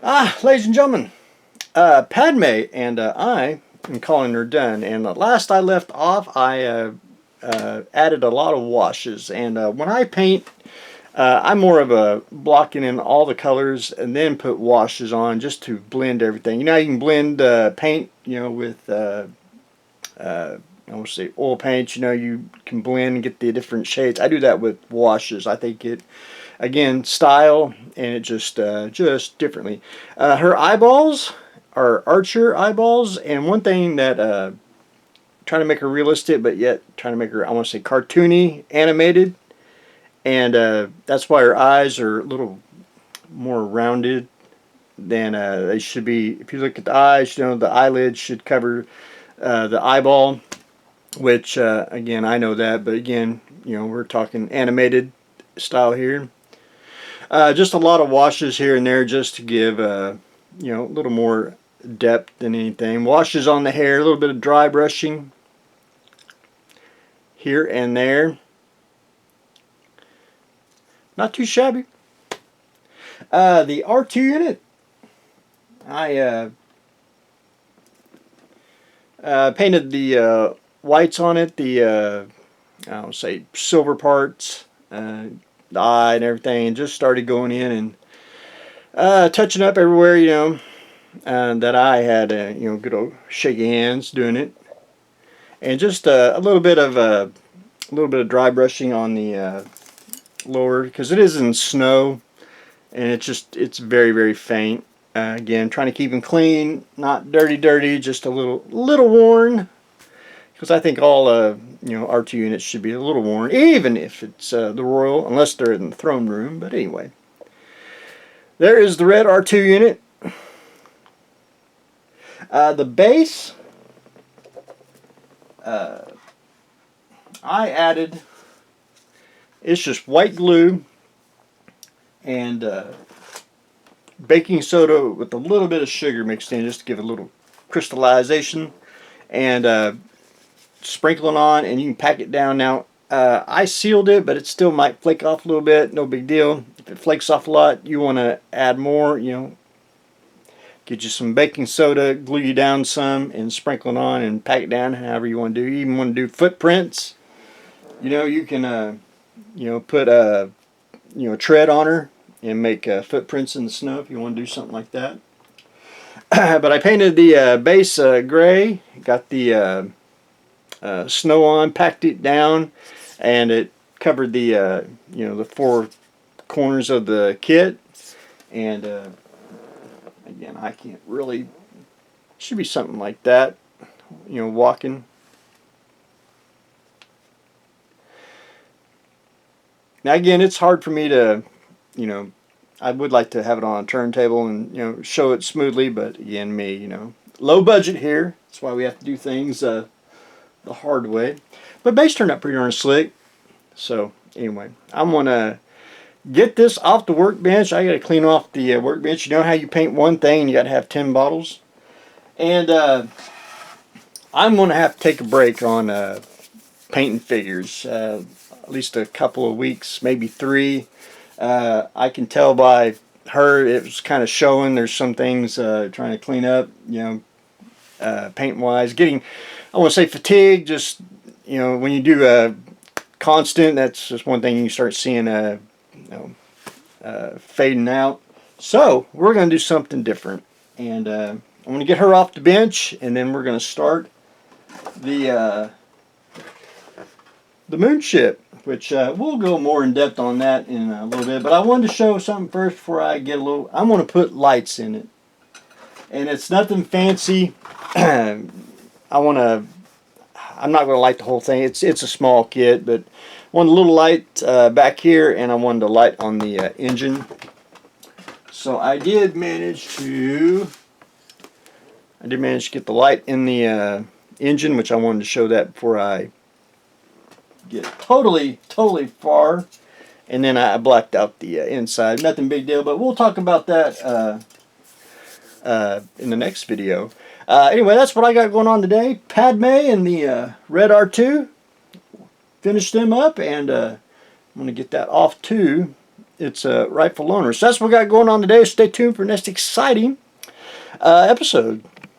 Ladies and gentlemen, Padme and I am calling her done. And last I left off, I added a lot of washes. And when I paint, I'm more of a blocking in all the colors and then put washes on just to blend everything. You know, you can blend paint, with I want to say oil paint. You know, you can blend and get the different shades. I do that with washes. I think it, again, style, and it just differently. Her eyeballs are archer eyeballs, and one thing that trying to make her realistic, but yet trying to make her, I want to say, cartoony, animated, and that's why her eyes are a little more rounded than they should be. If you look at the eyes, the eyelids should cover the eyeball, which again, I know that, but again, we're talking animated style here. Just a lot of washes here and there just to give a little more depth than anything. Washes on the hair, a little bit of dry brushing here and there. Not too shabby. The R2 unit, I painted the whites on it, the I don't say silver parts, the eye and everything, and just started going in and touching up everywhere, that I had, good old shaky hands doing it, and just a little bit of dry brushing on the lower, because it is in snow, and it's very, very faint. Again, trying to keep them clean, not dirty, just a little worn, because I think all R2 units should be a little worn, even if it's the Royal, unless they're in the throne room. But anyway, there is the red R2 unit. The base, I added, it's just white glue and baking soda with a little bit of sugar mixed in, just to give it a little crystallization, and sprinkle it on, and you can pack it down. Now, I sealed it, but it still might flake off a little bit. No big deal. If it flakes off a lot, you want to add more. Get you some baking soda, glue you down some, and sprinkle it on and pack it down however you want to do. You even want to do footprints. You can put a tread on her and make footprints in the snow if you want to do something like that. But I painted the base gray, got the snow on, packed it down, and it covered the the four corners of the kit. And again, I can't really, should be something like that, walking. Now again, it's hard for me to, I would like to have it on a turntable and show it smoothly, but again, low budget here. That's why we have to do things the hard way. But base turned out pretty darn slick. So anyway, I'm gonna get this off the workbench. I gotta clean off the workbench. You know how you paint one thing and you gotta have 10 bottles. And I'm gonna have to take a break on painting figures. At least a couple of weeks, maybe 3. I can tell by her it was kind of showing. There's some things trying to clean up, paint wise. Getting, I want to say, fatigue. Just when you do constant, that's just one thing you start seeing fading out. So we're going to do something different, and I'm going to get her off the bench, and then we're going to start the moonship, which we'll go more in depth on that in a little bit. But I wanted to show something first before I get a little. I'm going to put lights in it, and it's nothing fancy. I'm not going to light the whole thing. It's a small kit, but one little light back here, and I wanted to light on the engine. So I did manage to get the light in the engine, which I wanted to show that before I get totally far. And then I blacked out the inside. Nothing big deal, but we'll talk about that in the next video. Anyway, that's what I got going on today. Padme and the red R2. Finish them up, and I'm going to get that off too. its rightful owner. So that's what we got going on today. Stay tuned for next exciting episode.